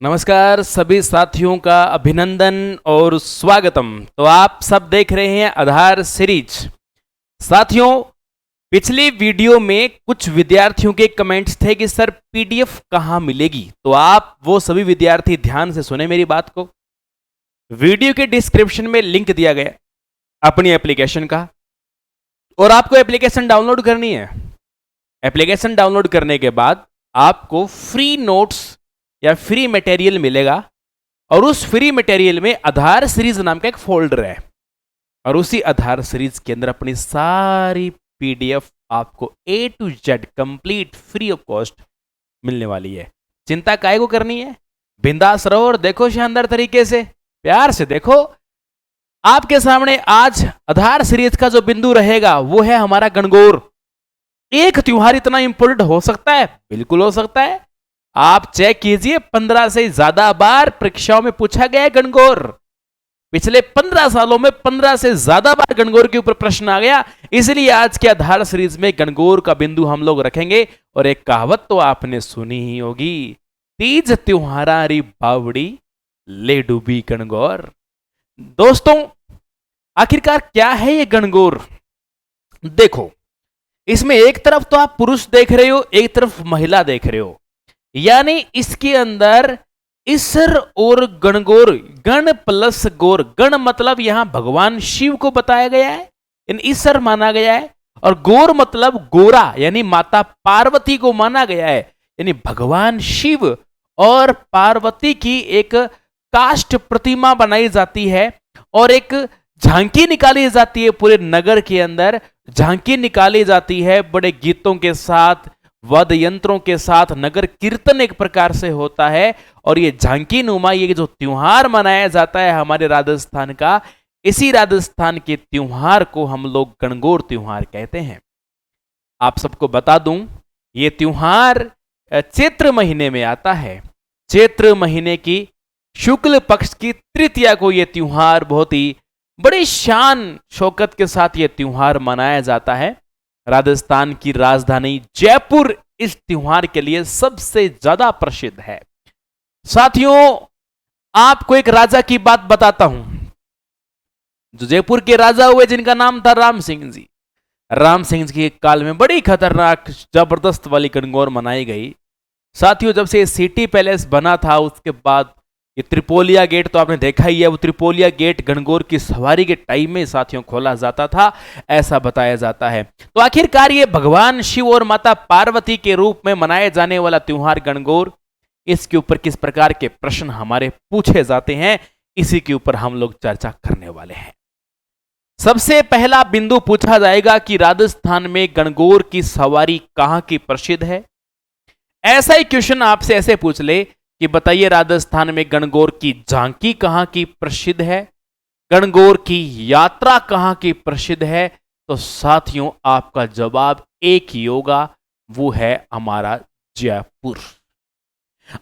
नमस्कार सभी साथियों का अभिनंदन और स्वागतम। तो आप सब देख रहे हैं आधार सीरीज। साथियों, पिछली वीडियो में कुछ विद्यार्थियों के कमेंट्स थे कि सर पीडीएफ कहाँ मिलेगी। तो आप वो सभी विद्यार्थी ध्यान से सुने मेरी बात को। वीडियो के डिस्क्रिप्शन में लिंक दिया गया अपनी एप्लीकेशन का, और आपको एप्लीकेशन डाउनलोड करनी है। एप्लीकेशन डाउनलोड करने के बाद आपको फ्री नोट्स या फ्री मटेरियल मिलेगा, और उस फ्री मटेरियल में आधार सीरीज नाम का एक फोल्डर है, और उसी आधार सीरीज के अंदर अपनी सारी पीडीएफ आपको A to Z complete free of cost मिलने वाली है। चिंता काहे को करनी है, बिंदास रहो और देखो शानदार तरीके से, प्यार से देखो। आपके सामने आज आधार सीरीज का जो बिंदु रहेगा वो है हमारा गणगौर। एक त्योहार इतना इंपॉर्टेंट हो सकता है? बिल्कुल हो सकता है। आप चेक कीजिए, 15 से ज्यादा बार परीक्षाओं में पूछा गया है गणगौर। पिछले 15 सालों में 15 से ज्यादा बार गणगौर के ऊपर प्रश्न आ गया। इसलिए आज के आधार सीरीज में गणगौर का बिंदु हम लोग रखेंगे। और एक कहावत तो आपने सुनी ही होगी, तीज त्योहारी बावड़ी ले डूबी गणगौर। दोस्तों, आखिरकार क्या है ये गणगौर? देखो, इसमें एक तरफ तो आप पुरुष देख रहे हो, एक तरफ महिला देख रहे हो, यानी इसके अंदर ईसर और गणगौर, गण प्लस गौर। गण मतलब यहां भगवान शिव को बताया गया है, इन ईसर माना गया है, और गौर मतलब गोरा यानी माता पार्वती को माना गया है। यानी भगवान शिव और पार्वती की एक काष्ठ प्रतिमा बनाई जाती है, और एक झांकी निकाली जाती है। पूरे नगर के अंदर झांकी निकाली जाती है, बड़े गीतों के साथ, वाद्य यंत्रों के साथ, नगर कीर्तन एक प्रकार से होता है। और ये झांकी नुमा, ये जो त्योहार मनाया जाता है हमारे राजस्थान का, इसी राजस्थान के त्योहार को हम लोग गणगौर त्योहार कहते हैं। आप सबको बता दूं, ये त्योहार चैत्र महीने में आता है। चैत्र महीने की शुक्ल पक्ष की तृतीया को यह त्योहार बहुत ही बड़ी शान शौकत के साथ यह त्योहार मनाया जाता है। राजस्थान की राजधानी जयपुर इस त्योहार के लिए सबसे ज्यादा प्रसिद्ध है। साथियों, आपको एक राजा की बात बताता हूं, जो जयपुर के राजा हुए, जिनका नाम था राम सिंह जी। राम सिंह जी के काल में बड़ी खतरनाक जबरदस्त वाली गणगौर मनाई गई। साथियों, जब से सिटी पैलेस बना था, उसके बाद ये त्रिपोलिया गेट तो आपने देखा ही है। वो त्रिपोलिया गेट गणगौर की सवारी के टाइम में साथियों खोला जाता था, ऐसा बताया जाता है। तो आखिरकार ये भगवान शिव और माता पार्वती के रूप में मनाए जाने वाला त्योहार गणगौर, इसके ऊपर किस प्रकार के प्रश्न हमारे पूछे जाते हैं, इसी के ऊपर हम लोग चर्चा करने वाले हैं। सबसे पहला बिंदु पूछा जाएगा कि राजस्थान में गणगौर की सवारी कहां की प्रसिद्ध है। ऐसा ही क्वेश्चन आपसे ऐसे पूछ ले कि बताइए राजस्थान में गणगौर की झांकी कहां की प्रसिद्ध है, गणगौर की यात्रा कहां की प्रसिद्ध है, तो साथियों आपका जवाब एक ही होगा, वो है हमारा जयपुर।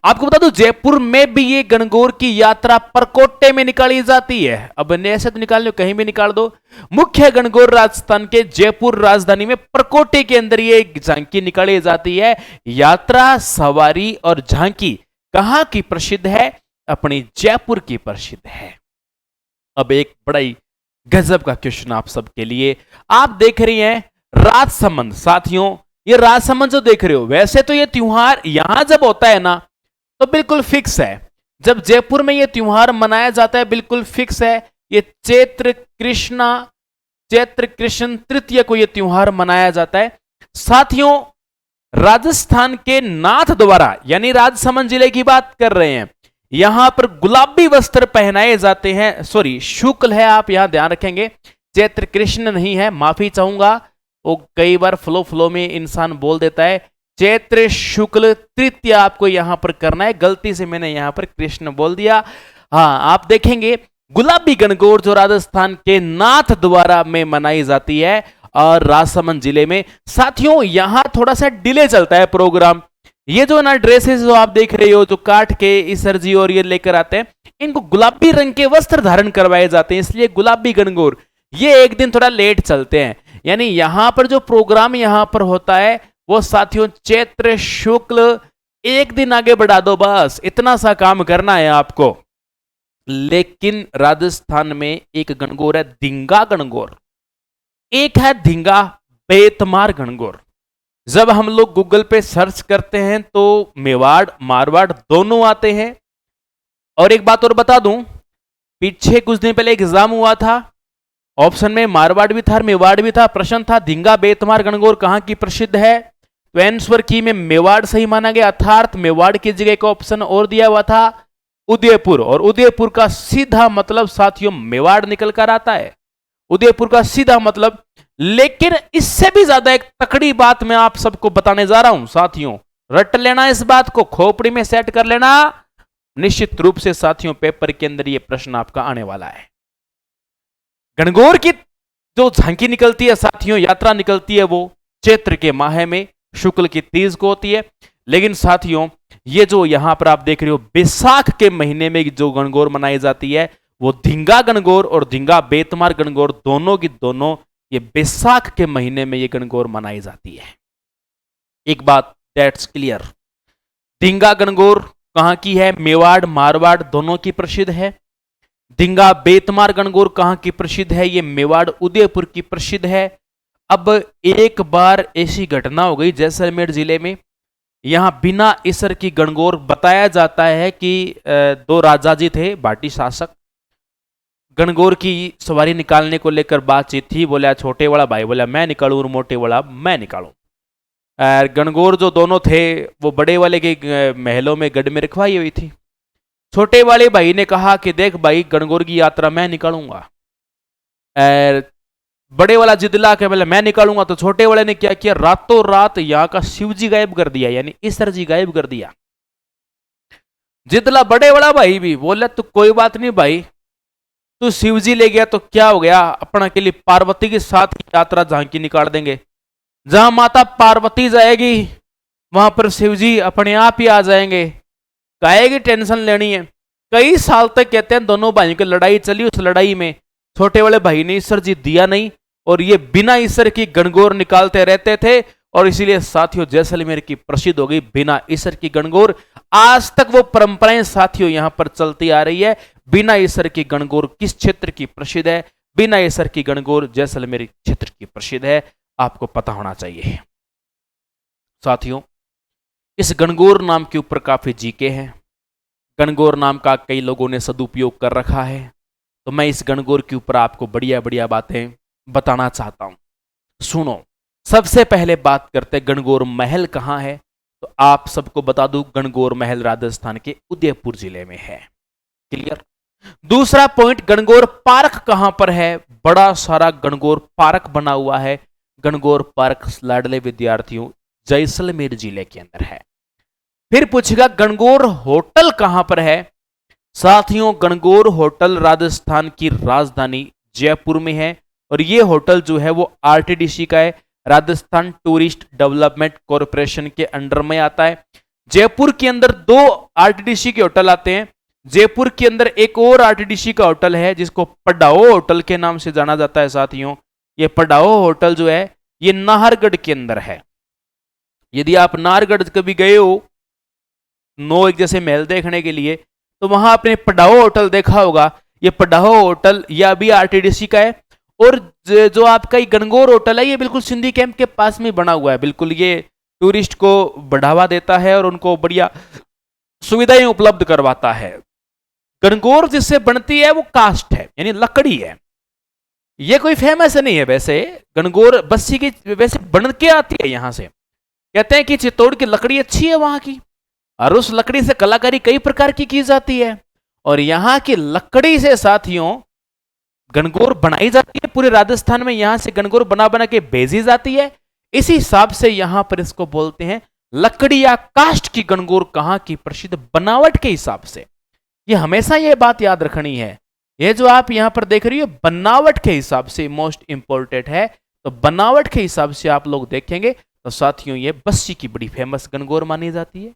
आपको बता दूं, जयपुर में भी ये गणगौर की यात्रा परकोटे में निकाली जाती है। अब ऐसे तो निकाल लो, कहीं भी निकाल दो। मुख्य गणगौर राजस्थान के जयपुर राजधानी में परकोटे के अंदर ये झांकी निकाली जाती है। यात्रा, सवारी और झांकी कहां की प्रसिद्ध है? अपनी जयपुर की प्रसिद्ध है। अब एक बड़ा ही गजब का क्वेश्चन आप सबके लिए। आप देख रही हैं राजसमंद। साथियों, ये राजसमंद जो देख रहे हो, वैसे तो ये त्योहार यहां जब होता है ना, तो बिल्कुल फिक्स है। जब जयपुर में ये त्योहार मनाया जाता है, बिल्कुल फिक्स है। ये चैत्र कृष्ण तृतीया को ये त्योहार मनाया जाता है। साथियों, राजस्थान के नाथ द्वारा, यानी राजसमंद जिले की बात कर रहे हैं, यहां पर गुलाबी वस्त्र पहनाए जाते हैं। सॉरी, शुक्ल है, आप यहां ध्यान रखेंगे, चैत्र कृष्ण नहीं है, माफी चाहूंगा। वो कई बार फ्लो में इंसान बोल देता है। चैत्र शुक्ल तृतीया आपको यहां पर करना है। गलती से मैंने यहां पर कृष्ण बोल दिया। हाँ, आप देखेंगे गुलाबी गणगौर जो राजस्थान के नाथ द्वारा में मनाई जाती है, और राजसमंद जिले में। साथियों, यहां थोड़ा सा डिले चलता है प्रोग्राम। ये जो ना ड्रेसेस जो आप देख रहे हो, जो काट के ईसर जी और ये लेकर आते हैं, इनको गुलाबी रंग के वस्त्र धारण करवाए जाते हैं, इसलिए गुलाबी गणगौर ये एक दिन थोड़ा लेट चलते हैं। यानी यहां पर जो प्रोग्राम यहां पर होता है, वो साथियों चैत्र शुक्ल एक दिन आगे बढ़ा दो, बस इतना सा काम करना है आपको। लेकिन राजस्थान में एक गणगौर है धिंगा गणगौर, एक है धिंगा बेतमार गणगौर। जब हम लोग गूगल पे सर्च करते हैं तो मेवाड़ मारवाड़ दोनों आते हैं। और एक बात और बता दूं, पीछे कुछ दिन पहले एग्जाम हुआ था, ऑप्शन में मारवाड़ भी था मेवाड़ भी था, प्रश्न था धिंगा बेतमार गणगौर कहां की प्रसिद्ध है, तो आंसर की में मेवाड़ सही माना गया, अर्थात मेवाड़ की जगह का ऑप्शन और दिया हुआ था उदयपुर, और उदयपुर का सीधा मतलब साथियों मेवाड़ निकल कर आता है, उदयपुर का सीधा मतलब। लेकिन इससे भी ज्यादा एक तकड़ी बात मैं आप सबको बताने जा रहा हूं साथियों, रट लेना इस बात को, खोपड़ी में सेट कर लेना, निश्चित रूप से साथियों पेपर के अंदर यह प्रश्न आपका आने वाला है। गणगौर की जो झांकी निकलती है साथियों, यात्रा निकलती है, वो चैत्र के माह में शुक्ल की तीज को होती है। लेकिन साथियों ये जो यहां पर आप देख रहे हो बैसाख के महीने में जो गणगौर मनाई जाती है, वो धिंगा गणगौर और धिंगा बेतमार गणगौर दोनों की दोनों ये बैसाख के महीने में ये गणगौर मनाई जाती है। एक बात दैट्स क्लियर, धिंगा गणगौर कहां की है, मेवाड़ मारवाड़ दोनों की प्रसिद्ध है। धिंगा बेतमार गणगौर कहां की प्रसिद्ध है, ये मेवाड़ उदयपुर की प्रसिद्ध है। अब एक बार ऐसी घटना हो गई जैसलमेर जिले में, यहां बिना इसर की गणगौर, बताया जाता है कि दो राजा जी थे भाटी शासक, गणगौर की सवारी निकालने को लेकर बातचीत थी, बोला छोटे वाला भाई बोला मैं निकालूं और मोटे वाला मैं निकालूं। गणगौर जो दोनों थे वो बड़े वाले के महलों में गढ़ में रखवाई हुई थी। छोटे वाले भाई ने कहा कि देख भाई गणगौर की यात्रा मैं निकालूंगा। बड़े वाला जिदला के बोले मैं निकालूंगा, तो छोटे वाले ने क्या किया, रातों रात यहाँ का शिवजी गायब कर दिया, यानी ईश्वर जी गायब कर दिया। जिदला बड़े वाला भाई भी बोला तो कोई बात नहीं भाई, तू शिवजी ले गया तो क्या हो गया, अपना के लिए पार्वती के साथ यात्रा झांकी निकाल देंगे, जहां माता पार्वती जाएगी वहां पर शिवजी अपने आप ही आ जाएंगे, काहे की टेंशन लेनी है। कई साल तक कहते हैं दोनों भाइयों की लड़ाई चली, उस लड़ाई में छोटे वाले भाई ने ईश्वर जी दिया नहीं, और ये बिना ईश्वर की गणगौर निकालते रहते थे, और इसीलिए साथियों जैसलमेर की प्रसिद्ध हो गई बिना ईश्वर की गणगौर। आज तक वो परंपराएं साथियों यहां पर चलती आ रही है। बिना ईश्वर की गणगौर किस क्षेत्र की प्रसिद्ध है, बिना ईश्वर की गणगौर जैसलमेर क्षेत्र की प्रसिद्ध है, आपको पता होना चाहिए। साथियों इस गणगौर नाम के ऊपर काफी जीके हैं, गणगौर नाम का कई लोगों ने सदुपयोग कर रखा है, तो मैं इस गणगौर के ऊपर आपको बढ़िया बढ़िया बातें बताना चाहता हूं। सुनो, सबसे पहले बात करते हैं गणगौर महल कहां है, तो आप सबको बता दूं गणगौर महल राजस्थान के उदयपुर जिले में है। क्लियर। दूसरा पॉइंट, गणगौर पार्क कहां पर है, बड़ा सारा गणगौर पार्क बना हुआ है। गणगौर पार्क लाडले विद्यार्थियों जैसलमेर जिले के अंदर है। फिर पूछेगा गणगौर होटल कहां पर है, साथियों गणगौर होटल राजस्थान की राजधानी जयपुर में है, और ये होटल जो है वो आरटीडीसी का है, राजस्थान टूरिस्ट डेवलपमेंट कॉरपोरेशन के अंडर में आता है। जयपुर के अंदर दो आरटीडीसी के होटल आते हैं, जयपुर के अंदर एक और आरटीडीसी का होटल है जिसको पडाओ होटल के नाम से जाना जाता है। साथियों ये पडाओ होटल जो है ये नाहरगढ़ के अंदर है। यदि आप नाहरगढ़ कभी गए हो नो एक जैसे महल देखने के लिए, तो वहां आपने पडाओ होटल देखा होगा। ये पडाओ होटल यह भी आरटीडीसी का है, और जो आपका ये गणगौर होटल है ये बिल्कुल सिंधी कैंप के पास में बना हुआ है। बिल्कुल ये टूरिस्ट को बढ़ावा देता है और उनको बढ़िया सुविधाएं उपलब्ध करवाता है। गणगौर जिससे बनती है वो कास्ट है, यानी लकड़ी है, ये कोई फेमस नहीं है। वैसे गणगौर बस्सी की वैसे बन के आती है, यहां से कहते हैं कि चित्तौड़ की लकड़ी अच्छी है वहां की, और उस लकड़ी से कलाकारी कई प्रकार की जाती है, और यहां की लकड़ी से साथियों गणगौर बनाई जाती है। पूरे राजस्थान में यहां से गणगौर बना बना के भेजी जाती है। इसी हिसाब से यहां पर इसको बोलते हैं लकड़ी या कास्ट की गणगौर कहां की प्रसिद्ध, बनावट के हिसाब से। ये हमेशा ये बात याद रखनी है, ये जो आप यहां पर देख रही हो बनावट के हिसाब से मोस्ट इंपॉर्टेंट है। तो बनावट के हिसाब से आप लोग देखेंगे तो साथियों ये बस्सी की बड़ी फेमस गणगौर मानी जाती है।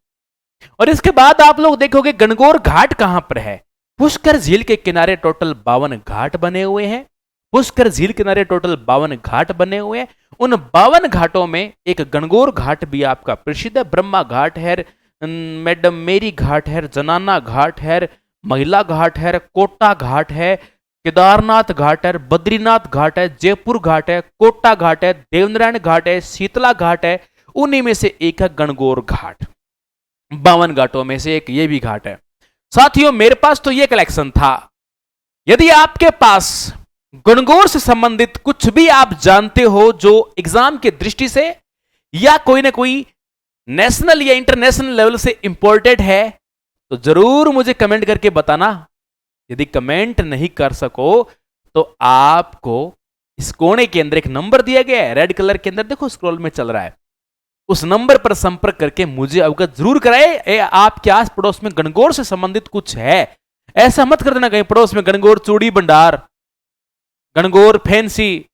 और इसके बाद आप लोग देखोगे गणगौर घाट कहां पर है। पुष्कर झील के किनारे टोटल 52 घाट बने हुए हैं। पुष्कर झील किनारे टोटल 52 घाट बने हुए हैं। उन 52 घाटों में एक गणगौर घाट भी आपका प्रसिद्ध है, ब्रह्मा घाट है, मैडम मेरी घाट है, जनाना घाट है, महिला घाट है, कोटा घाट है, केदारनाथ घाट है, बद्रीनाथ घाट है, जयपुर घाट है, कोटा घाट है, देवनारायण घाट है, शीतला घाट है। उन्हीं में से एक है गणगौर घाट। 52 घाटों में से एक ये भी घाट है। साथियों मेरे पास तो ये कलेक्शन था। यदि आपके पास गणगौर से संबंधित कुछ भी आप जानते हो जो एग्जाम के दृष्टि से या कोई ना कोई नेशनल या इंटरनेशनल लेवल से इंपॉर्टेंट है, तो जरूर मुझे कमेंट करके बताना। यदि कमेंट नहीं कर सको तो आपको इस कोने के अंदर एक नंबर दिया गया है, रेड कलर के अंदर देखो स्क्रॉल में चल रहा है, उस नंबर पर संपर्क करके मुझे अवगत जरूर कराए। आपके आस पड़ोस में गणगौर से संबंधित कुछ है, ऐसा मत कर देना कहीं पड़ोस में गणगौर चूड़ी भंडार, Gangaur fancy,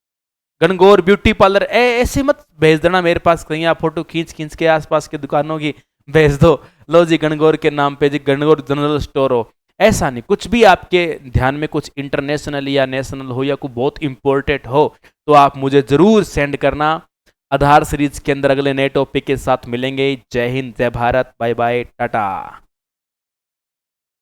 Gangaur beauty parlour, ऐसे मत भेज देना मेरे पास। कहीं आप फोटो खींच खींच के आसपास की दुकानों की भेज दो, लो जी गणगौर के नाम पे जी गणगौर जनरल स्टोर हो। ऐसा नहीं, कुछ भी आपके ध्यान में कुछ इंटरनेशनल या नेशनल हो या कुछ बहुत इंपॉर्टेंट हो तो आप मुझे जरूर सेंड करना। आधार सीरीज के अंदर अगले नए टॉपिक के साथ मिलेंगे। जय हिंद, जय भारत, बाय बाय, टाटा।